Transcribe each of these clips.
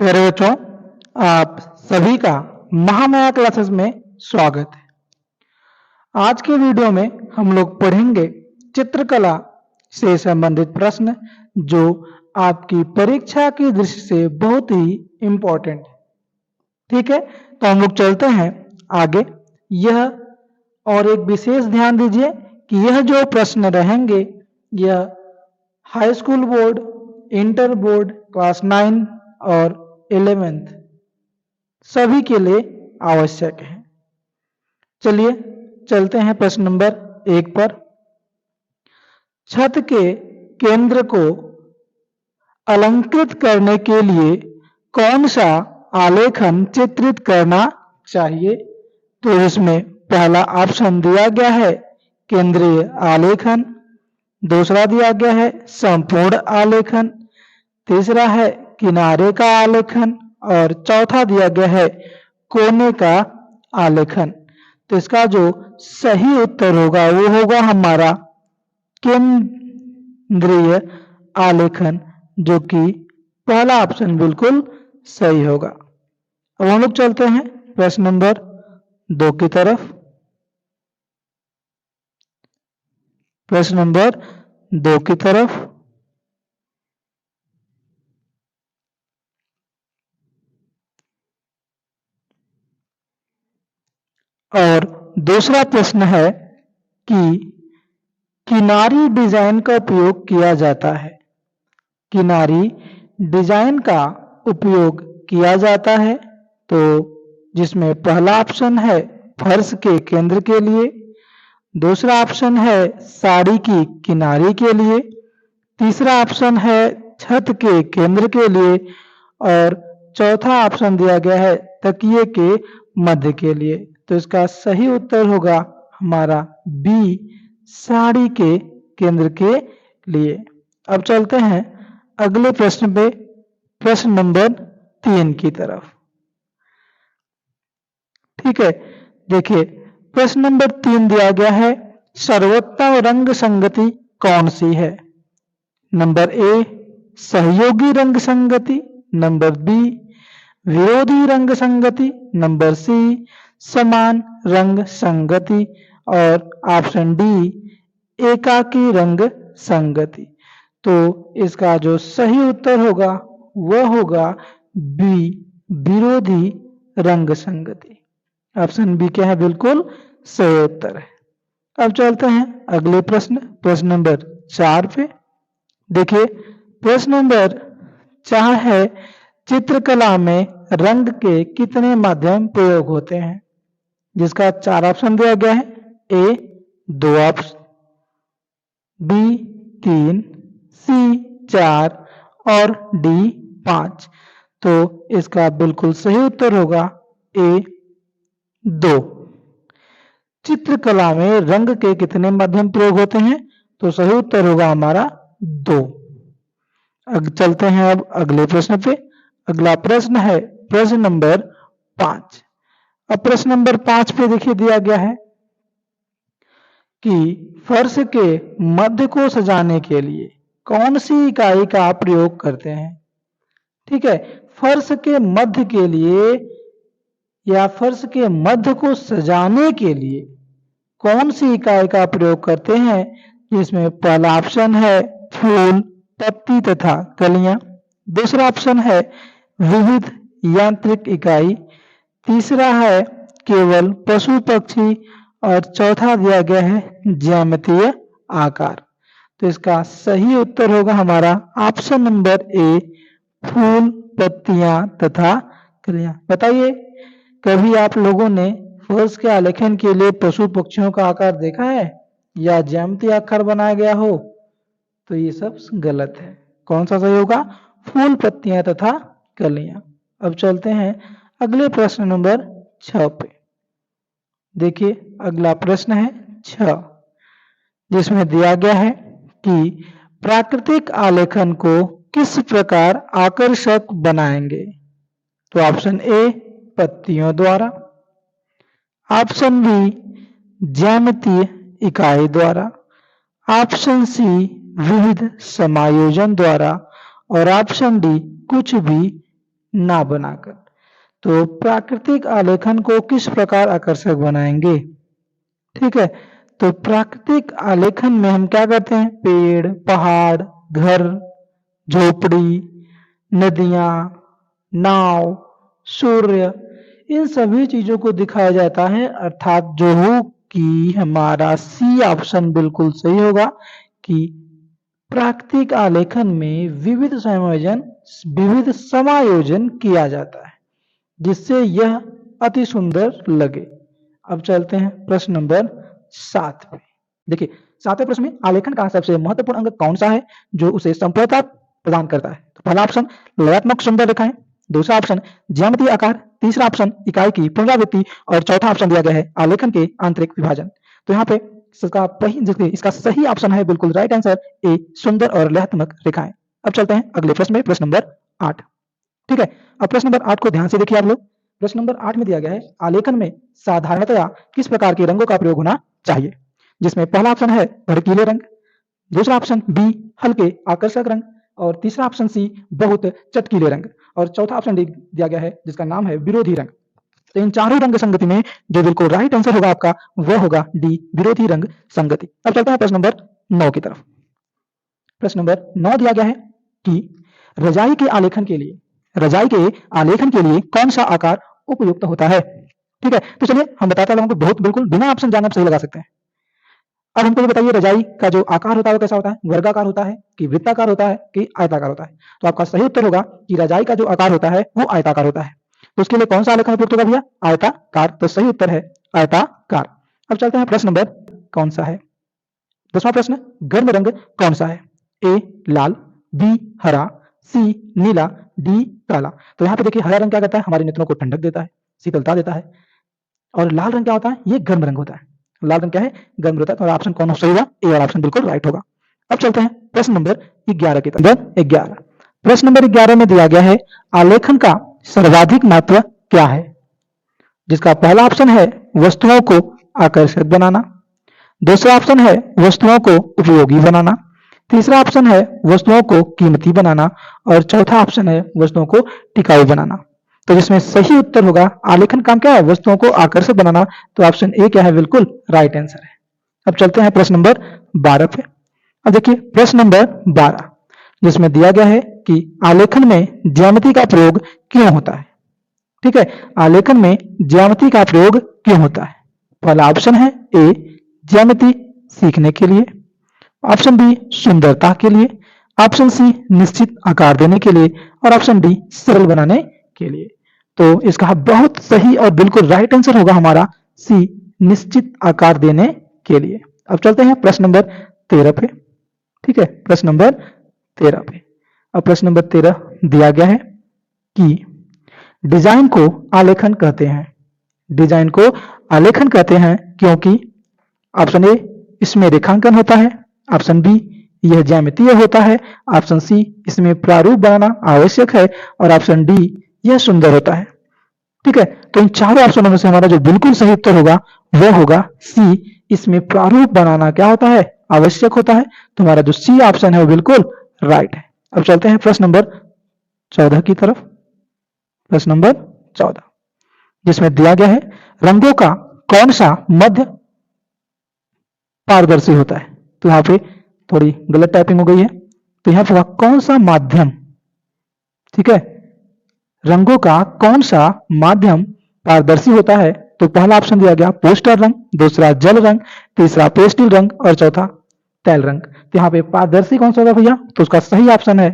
प्यारे बच्चों, आप सभी का महामाया क्लासेस में स्वागत है। आज के वीडियो में हम लोग पढ़ेंगे चित्रकला से संबंधित प्रश्न जो आपकी परीक्षा की दृष्टि से बहुत ही इम्पोर्टेंट है। ठीक है, तो हम लोग चलते हैं आगे। यह और एक विशेष ध्यान दीजिए कि यह जो प्रश्न रहेंगे यह high school board, inter board, class 9 और 11th सभी के लिए आवश्यक है। चलिए चलते हैं प्रश्न नंबर 1 पर। छत के केंद्र को अलंकृत करने के लिए कौन सा आलेखन चित्रित करना चाहिए? तो इसमें पहला ऑप्शन दिया गया है केंद्रीय आलेखन, दूसरा दिया गया है संपूर्ण आलेखन, तीसरा है किनारे का आलेखन और चौथा दिया गया है कोने का आलेखन। तो इसका जो सही उत्तर होगा वो होगा हमारा केंद्रीय आलेखन, जो कि पहला ऑप्शन बिल्कुल सही होगा। अब हम लोग चलते हैं प्रश्न नंबर 2 की तरफ। प्रश्न नंबर 2 की तरफ और दूसरा प्रश्न है कि किनारी डिजाइन का उपयोग किया जाता है। किनारी डिजाइन का उपयोग किया जाता है तो जिसमें पहला ऑप्शन है फर्श के केंद्र के लिए, दूसरा ऑप्शन है साड़ी की किनारी के लिए, तीसरा ऑप्शन है छत के केंद्र के लिए और चौथा ऑप्शन दिया गया है तकिए के मध्य के लिए। तो इसका सही उत्तर होगा हमारा बी, साड़ी के केंद्र के लिए। अब चलते हैं अगले प्रश्न पे, प्रश्न नंबर 3 की तरफ। ठीक है, देखिए प्रश्न नंबर 3 दिया गया है सर्वोत्तम रंग संगति कौन सी है? नंबर ए सहयोगी रंग संगति, नंबर बी विरोधी रंग संगति, नंबर सी समान रंग संगति और ऑप्शन डी एकाकी रंग संगति। तो इसका जो सही उत्तर होगा वह होगा बी विरोधी रंग संगति। ऑप्शन बी क्या है? बिल्कुल सही उत्तर है। अब चलते हैं अगले प्रश्न, प्रश्न नंबर 4 पे। देखिए प्रश्न नंबर 4 है चित्रकला में रंग के कितने माध्यम प्रयोग होते हैं? जिसका 4 ऑप्शन दिया गया है। ए 2 ऑप्शन, बी 3, सी 4 और डी 5। तो इसका बिल्कुल सही उत्तर होगा ए 2। चित्रकला में रंग के कितने माध्यम प्रयोग होते हैं? तो सही उत्तर होगा हमारा 2। चलते हैं अब अगले प्रश्न पे। अगला प्रश्न है प्रश्न नंबर 5। अब प्रश्न नंबर 5 पे देखिए दिया गया है कि फर्श के मध्य को सजाने के लिए कौन सी इकाई का प्रयोग करते हैं? ठीक है, फर्श के मध्य के लिए या फर्श के मध्य को सजाने के लिए कौन सी इकाई का प्रयोग करते हैं? जिसमें पहला ऑप्शन है फूल, पत्ती तथा कलियां, दूसरा ऑप्शन है विविध यांत्रिक इकाई, तीसरा है केवल पशु पक्षी और चौथा दिया गया है ज्यामितीय आकार। तो इसका सही उत्तर होगा हमारा ऑप्शन नंबर ए फूल, पत्तियां तथा कलियां। बताइए कभी आप लोगों ने फर्श के आलेखन के लिए पशु पक्षियों का आकार देखा है या ज्यामितीय आकार बनाया गया हो? तो ये सब गलत है। कौन सा सही होगा? फूल, पत्तियां तथा कलियां। अब चलते हैं अगले प्रश्न नंबर 6 पे। देखिए अगला प्रश्न है 6, जिसमें दिया गया है कि प्राकृतिक आलेखन को किस प्रकार आकर्षक बनाएंगे? तो ऑप्शन ए पत्तियों द्वारा, ऑप्शन बी ज्यामितीय इकाई द्वारा, ऑप्शन सी विविध समायोजन द्वारा और ऑप्शन डी कुछ भी ना बनाकर। तो प्राकृतिक आलेखन को किस प्रकार आकर्षक बनाएंगे? ठीक है, तो प्राकृतिक आलेखन में हम क्या करते हैं? पेड़, पहाड़, घर, झोपड़ी, नदियां, नाव, सूर्य, इन सभी चीजों को दिखाया जाता है, अर्थात जो हो कि हमारा सी ऑप्शन बिल्कुल सही होगा कि प्राकृतिक आलेखन में विविध समायोजन किया जाता है जिससे यह अति सुंदर लगे। अब चलते हैं प्रश्न नंबर 7 पे। देखिए 7वें प्रश्न में आलेखन का सबसे महत्वपूर्ण अंग कौन सा है जो उसे संपूर्णता प्रदान करता है? तो पहला ऑप्शन लयात्मक सुंदर रेखाएं, दूसरा ऑप्शन ज्यामितीय आकार, तीसरा ऑप्शन इकाई की पुनरावृत्ति और चौथा ऑप्शन दिया गया है आलेखन के आंतरिक विभाजन। तो यहाँ पे इसका सही ऑप्शन है बिल्कुल राइट आंसर ए, सुंदर और लयात्मक रेखाएं। अब चलते हैं अगले प्रश्न में, प्रश्न नंबर 8। ठीक है, अब प्रश्न नंबर 8 को ध्यान से देखिए आप लोग। प्रश्न नंबर 8 में दिया गया है आलेखन में साधारणतया किस प्रकार के रंगों का प्रयोग होना चाहिए? जिसमें पहला ऑप्शन है भड़कीले रंग, दूसरा ऑप्शन बी हल्के आकर्षक रंग और तीसरा ऑप्शन सी बहुत चटकीले रंग और चौथा ऑप्शन डी दिया गया है जिसका नाम है विरोधी रंग। तो इन चारों रंग संगति में जो बिल्कुल राइट आंसर होगा आपका वह होगा डी, विरोधी रंग संगति। अब चलते हैं प्रश्न नंबर 9 की तरफ। प्रश्न नंबर 9 दिया गया है कि रजाई के आलेखन के लिए कौन सा आकार उपयुक्त होता है? ठीक है, तो चलिए हम बताते हैं, बहुत बिल्कुल बिना ऑप्शन जाने आप सही लगा सकते हैं। अब हमको ये बताइए रजाई का जो आकार होता है वो कैसा होता है? वर्गाकार होता है कि वृत्ताकार होता है कि आयताकार होता है? तो आपका सही उत्तर होगा कि रजाई का जो आकार होता है वो आयताकार होता है। तो उसके लिए कौन सा आलेखन उपयुक्त होगा भैया? आयताकार। तो सही उत्तर है आयताकार। अब चलते हैं प्रश्न नंबर कौन सा है? 10वां प्रश्न, गर्म रंग कौन सा है? ए लाल, बी हरा, सी नीला, डी काला। तो यहाँ पे देखिए हरा रंग क्या करता है? हमारे नेत्रों को ठंडक देता है, शीतलता देता है। और लाल रंग क्या होता है? ये गर्म रंग होता है। लाल रंग क्या है? गर्म होता है। तो ऑप्शन कौन सही होगा? ए वाला ऑप्शन बिल्कुल राइट होगा। अब चलते हैं प्रश्न नंबर 11 की तरफ। 11 प्रश्न नंबर 11 में दिया गया है आलेखन का सर्वाधिक महत्व क्या है? जिसका पहला ऑप्शन है वस्तुओं को आकर्षक बनाना, दूसरा ऑप्शन है वस्तुओं को उपयोगी बनाना, तीसरा ऑप्शन है वस्तुओं को कीमती बनाना और चौथा ऑप्शन है वस्तुओं को टिकाऊ बनाना। तो जिसमें सही उत्तर होगा आलेखन काम क्या है? वस्तुओं को आकर्षक बनाना। तो ऑप्शन ए क्या है? बिल्कुल राइट आंसर है। अब चलते हैं प्रश्न नंबर 12 पे। अब देखिए प्रश्न नंबर 12 जिसमें दिया गया है कि आलेखन में ज्यामिति का प्रयोग क्यों होता है? ठीक है, आलेखन में ज्यामिति का प्रयोग क्यों होता है? पहला ऑप्शन है ए ज्यामिति सीखने के लिए, ऑप्शन बी सुंदरता के लिए, ऑप्शन सी निश्चित आकार देने के लिए और ऑप्शन डी सरल बनाने के लिए। तो इसका बहुत सही और बिल्कुल राइट आंसर होगा हमारा सी, निश्चित आकार देने के लिए। अब चलते हैं प्रश्न नंबर 13 पे। ठीक है, प्रश्न नंबर 13 पे। अब प्रश्न नंबर 13 दिया गया है कि डिजाइन को आलेखन कहते हैं। डिजाइन को आलेखन कहते हैं क्योंकि ऑप्शन ए इसमें रेखांकन होता है, ऑप्शन बी यह ज्यामितीय होता है, ऑप्शन सी इसमें प्रारूप बनाना आवश्यक है और ऑप्शन डी यह सुंदर होता है। ठीक है, तो इन चारों ऑप्शनों में से हमारा जो बिल्कुल सही उत्तर होगा वह होगा सी, इसमें प्रारूप बनाना क्या होता है? आवश्यक होता है। तो हमारा जो सी ऑप्शन है वो बिल्कुल राइट है। अब चलते हैं प्रश्न नंबर 14 की तरफ। प्रश्न नंबर 14 जिसमें दिया गया है रंगों का कौन सा मध्य पारदर्शी होता है? तो यहाँ पे थोड़ी गलत टाइपिंग हो गई है, तो यहाँ पे कौन सा माध्यम? ठीक है, रंगों का कौन सा माध्यम पारदर्शी होता है? तो पहला ऑप्शन दिया गया पोस्टर रंग, दूसरा जल रंग, तीसरा पेस्टल रंग और चौथा तैल रंग। तो यहाँ पे पारदर्शी कौन सा होगा भैया? तो उसका सही ऑप्शन है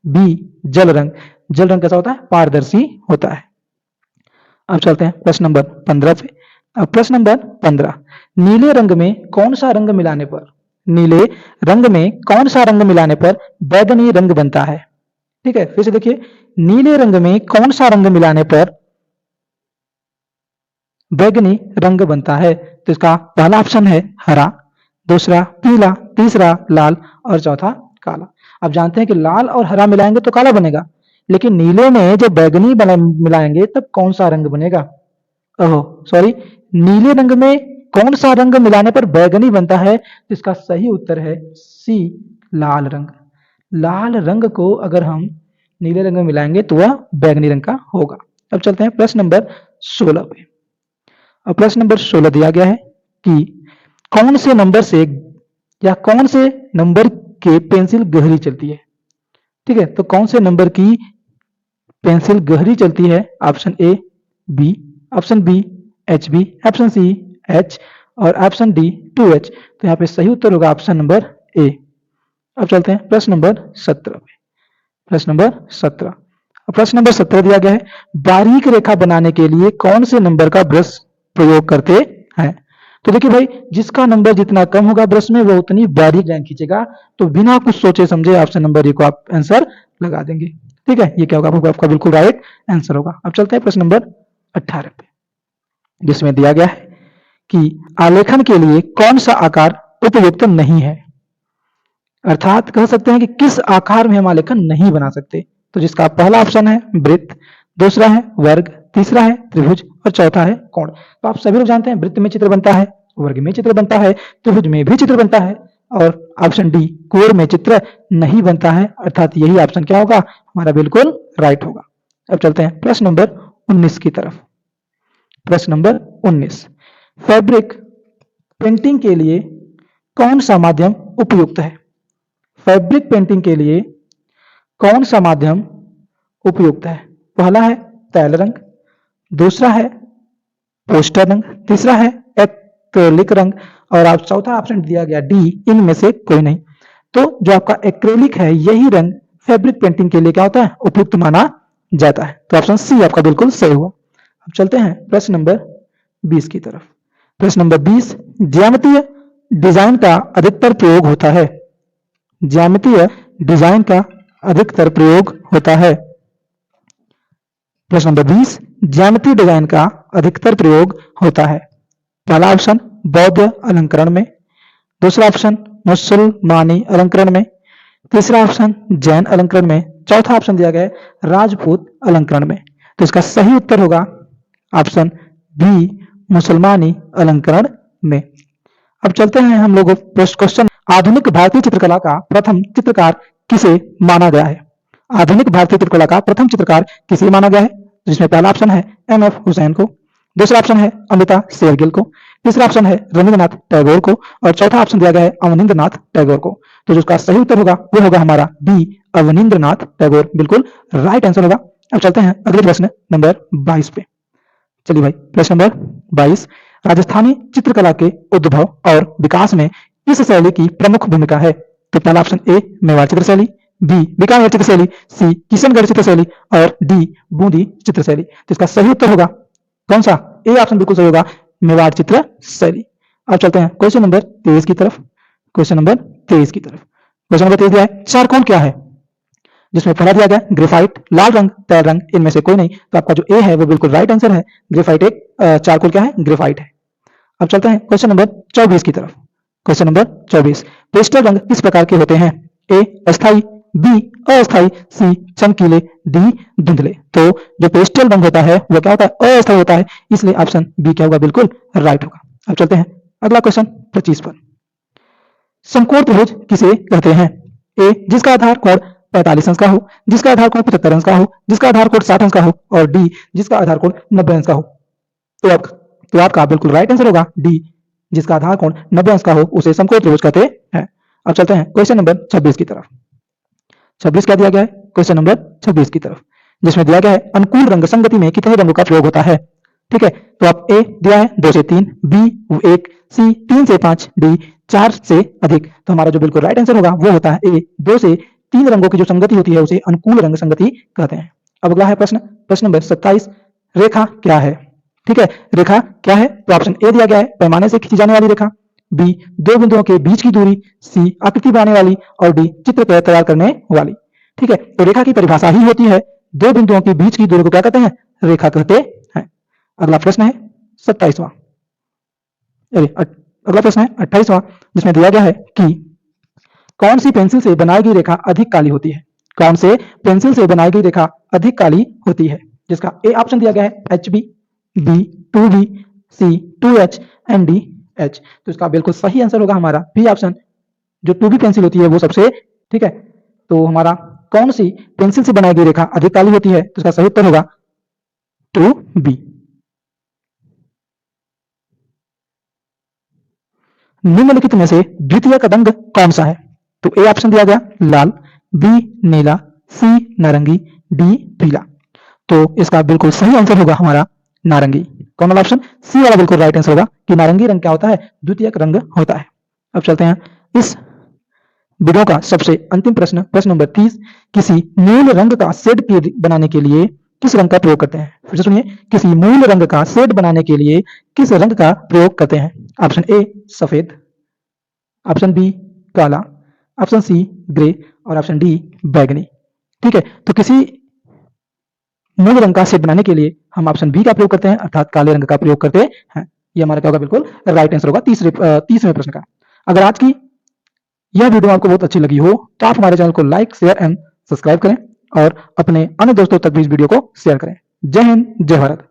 बी जल रंग। जल रंग कैसा होता है? पारदर्शी होता है। अब चलते हैं प्रश्न नंबर 15 पे। अब प्रश्न नंबर 15, नीले रंग में कौन सा रंग मिलाने पर, नीले रंग में कौन सा रंग मिलाने पर बैगनी रंग बनता है? ठीक है, फिर से देखिए, नीले रंग में कौन सा रंग मिलाने पर बैगनी रंग बनता है? तो इसका पहला ऑप्शन है हरा, दूसरा पीला, तीसरा लाल और चौथा काला। आप जानते हैं कि लाल और हरा मिलाएंगे तो काला बनेगा, लेकिन नीले में जब बैगनी मिलाएंगे तब कौन सा रंग बनेगा? ओहो सॉरी, नीले रंग में कौन सा रंग मिलाने पर बैगनी बनता है? तो इसका सही उत्तर है सी लाल रंग। लाल रंग को अगर हम नीले रंग में मिलाएंगे तो वह बैंगनी रंग का होगा। अब चलते हैं प्रश्न नंबर 16 पे। अब प्रश्न नंबर 16 दिया गया है कि कौन से नंबर से या कौन से नंबर के पेंसिल गहरी चलती है। ठीक है, तो कौन से नंबर की पेंसिल गहरी चलती है? Option A B, option B H B, option C H और ऑप्शन डी 2H। तो यहाँ पे सही उत्तर होगा ऑप्शन नंबर ए। अब चलते हैं प्रश्न नंबर 17 पे। प्रश्न नंबर 17। प्रश्न नंबर 17 दिया गया है बारीक रेखा बनाने के लिए कौन से नंबर का ब्रश प्रयोग करते हैं। तो देखिए भाई, जिसका नंबर जितना कम होगा ब्रश में वो उतनी बारीक लाइन खींचेगा। तो बिना कुछ सोचे समझे ऑप्शन नंबर ए को आप आंसर लगा देंगे। ठीक है, ये क्या होगा? आपका बिल्कुल राइट आंसर होगा। अब चलते हैं प्रश्न नंबर 18 पे, जिसमें दिया गया है कि आलेखन के लिए कौन सा आकार उपयुक्त नहीं है। अर्थात कह सकते हैं कि किस आकार में हम आलेखन नहीं बना सकते। तो जिसका पहला ऑप्शन है वृत्त, दूसरा है वर्ग, तीसरा है त्रिभुज और चौथा है कोण। तो आप सभी लोग जानते हैं वृत्त में चित्र बनता है, वर्ग में चित्र बनता है, त्रिभुज में भी चित्र बनता है और ऑप्शन डी कोण में चित्र नहीं बनता है। अर्थात यही ऑप्शन क्या होगा? हमारा बिल्कुल राइट होगा। अब चलते हैं प्रश्न नंबर 19 की तरफ। प्रश्न नंबर 19, फैब्रिक पेंटिंग के लिए कौन सा माध्यम उपयुक्त है। फैब्रिक पेंटिंग के लिए कौन सा माध्यम उपयुक्त है? पहला है तैल रंग, दूसरा है पोस्टर रंग, तीसरा है एक्रेलिक रंग और आप चौथा ऑप्शन दिया गया डी, इनमें से कोई नहीं। तो जो आपका एक्रेलिक है यही रंग फैब्रिक पेंटिंग के लिए क्या होता है? उपयुक्त माना जाता है। तो ऑप्शन सी आपका बिल्कुल सही हुआ। अब चलते हैं प्रश्न नंबर 20 की तरफ। प्रश्न नंबर 20, ज्यामितीय डिजाइन का अधिकतर प्रयोग होता है। ज्यामितीय डिजाइन का अधिकतर प्रयोग होता है। प्रश्न नंबर 20, ज्यामितीय डिजाइन का अधिकतर प्रयोग होता है। पहला ऑप्शन बौद्ध अलंकरण में, दूसरा ऑप्शन मुसलमानी अलंकरण में, तीसरा ऑप्शन जैन अलंकरण में, चौथा ऑप्शन दिया गया है राजपूत अलंकरण में। तो इसका सही उत्तर होगा ऑप्शन बी, मुसलमानी अलंकरण में। अब चलते हैं हम लोग क्वेश्चन, आधुनिक भारतीय चित्रकला का प्रथम चित्रकार किसे माना गया है। आधुनिक भारतीय चित्रकला का प्रथम चित्रकार किसे माना गया है? जिसमें पहला ऑप्शन है MF हुसैन को, दूसरा ऑप्शन है अमृता शेरगिल को, तीसरा ऑप्शन है रविंद्रनाथ टैगोर को और चौथा ऑप्शन दिया गया है अवनींद्रनाथ टैगोर को। तो जिसका सही उत्तर होगा वो होगा हमारा बी, अवनींद्रनाथ टैगोर, बिल्कुल राइट आंसर होगा। अब चलते हैं अगले प्रश्न नंबर 22 पे। चलिए भाई, प्रश्न नंबर 22, राजस्थानी चित्रकला के उद्भव और विकास में किस शैली की प्रमुख भूमिका है? तो पहला ऑप्शन ए मेवाड़ चित्र शैली, बी बीकानेर चित्र शैली, सी किशनगढ़ चित्र शैली और डी बूंदी चित्र शैली। तो इसका सही उत्तर होगा कौन सा? ए ऑप्शन बिल्कुल सही होगा, मेवाड़ चित्र शैली। अब चलते हैं क्वेश्चन नंबर 23 की तरफ। क्वेश्चन नंबर 23 की तरफ। क्वेश्चन नंबर 23 दिया है चारकोन क्या है? जिसमें पहला दिया गया ग्रेफाइट, लाल रंग, तैल रंग, इनमें से कोई नहीं। तो आपका जो ए है वो बिल्कुल राइट आंसर है। ग्रेफाइट एक चारकोल क्या है? ग्रेफाइट है। अब चलते हैं क्वेश्चन नंबर 24 की तरफ। क्वेश्चन नंबर 24, पेस्टल रंग किस प्रकार के होते हैं? ए अस्थाई, बी अस्थाई, सी चमकीले, डी धुंधले। तो जो पेस्टल रंग होता है वो क्या होता है? अस्थाई होता है, इसलिए ऑप्शन बी क्या होगा? बिल्कुल राइट होगा। अब चलते हैं अगला क्वेश्चन 25 पर। समकोण त्रिभुज किसे कहते हैं? ए जिसका आधार कोण 45 अंश का हो, जिसका आधार कोण 75 अंश का हो, जिसका आधार कोण 60 अंश का हो और डी जिसका आधार कोण 90 अंश का हो। तो आपका बिल्कुल राइट आंसर होगा डी, जिसका आधार कोण 90 अंश का हो उसे समकोण त्रिभुज कहते हैं। अब चलते हैं क्वेश्चन नंबर 26 की तरफ। 26 क्या दिया गया है? क्वेश्चन नंबर 26 की तरफ, जिसमें दिया गया है अनुकूल रंग संगति में कितने रंगों का प्रयोग होता है। ठीक है, तो आप ए दिया है 2 से 3, बी 1, सी 3 से 5, डी 4 से अधिक। तो हमारा जो बिल्कुल राइट आंसर होगा वो होता है ए, 2 से 3 रंगों की जो संगति होती है उसे अनुकूल रंग संगति कहते हैं। अब अगला है प्रश्न नंबर 27, रेखा क्या है? ठीक है, रेखा क्या है? तो ऑप्शन ए दिया गया है पैमाने से खींची जाने वाली रेखा, बी 2 बिंदुओं के बीच की दूरी, सी आकृति बनाने वाली और डी चित्र तैयार करने वाली। ठीक है, तो रेखा की परिभाषा ही होती है 2 बिंदुओं के बीच की दूरी को क्या कहते हैं? रेखा कहते हैं। अगला प्रश्न है 27वां, अगला प्रश्न है 28वां, जिसमें दिया गया है कि कौन सी पेंसिल से बनाई गई रेखा अधिक काली होती है? कौन से पेंसिल से बनाई गई रेखा अधिक काली होती है? जिसका ए ऑप्शन दिया गया है HB, B 2B, C 2H and D H। तो इसका बिल्कुल सही आंसर होगा हमारा बी ऑप्शन, जो 2B पेंसिल होती है वो सबसे, ठीक है, तो हमारा कौन सी पेंसिल से बनाई गई रेखा अधिक काली होती है? तो इसका सही उत्तर होगा 2B। निम्नलिखित में से द्वितीयक रंग कौन सा है? तो ए ऑप्शन दिया गया लाल, बी नीला, सी नारंगी, डी पीला। तो इसका बिल्कुल सही आंसर होगा हमारा नारंगी। कौन वाला ऑप्शन? सी वाला बिल्कुल राइट आंसर होगा कि नारंगी रंग क्या होता है? द्वितीयक रंग होता है। अब चलते हैं इस वीडियो का सबसे अंतिम प्रश्न, प्रश्न नंबर 30। किसी मूल रंग का शेड बनाने के लिए किस रंग का प्रयोग करते हैं? फिर से सुनिए, किसी मूल रंग का शेड बनाने के लिए किस रंग का प्रयोग करते हैं? ऑप्शन ए सफेद, ऑप्शन बी काला, ऑप्शन सी ग्रे और ऑप्शन डी बैगनी। ठीक है, तो किसी मूल रंग का शेड बनाने के लिए हम ऑप्शन बी का प्रयोग करते हैं, अर्थात काले रंग का प्रयोग करते हैं। ये हमारा क्या होगा? बिल्कुल राइट आंसर होगा 30वें प्रश्न का। अगर आज की यह वीडियो आपको बहुत अच्छी लगी हो तो आप हमारे चैनल को लाइक, शेयर एंड सब्सक्राइब करें और अपने अन्य दोस्तों तक भी इस वीडियो को शेयर करें। जय हिंद, जय भारत।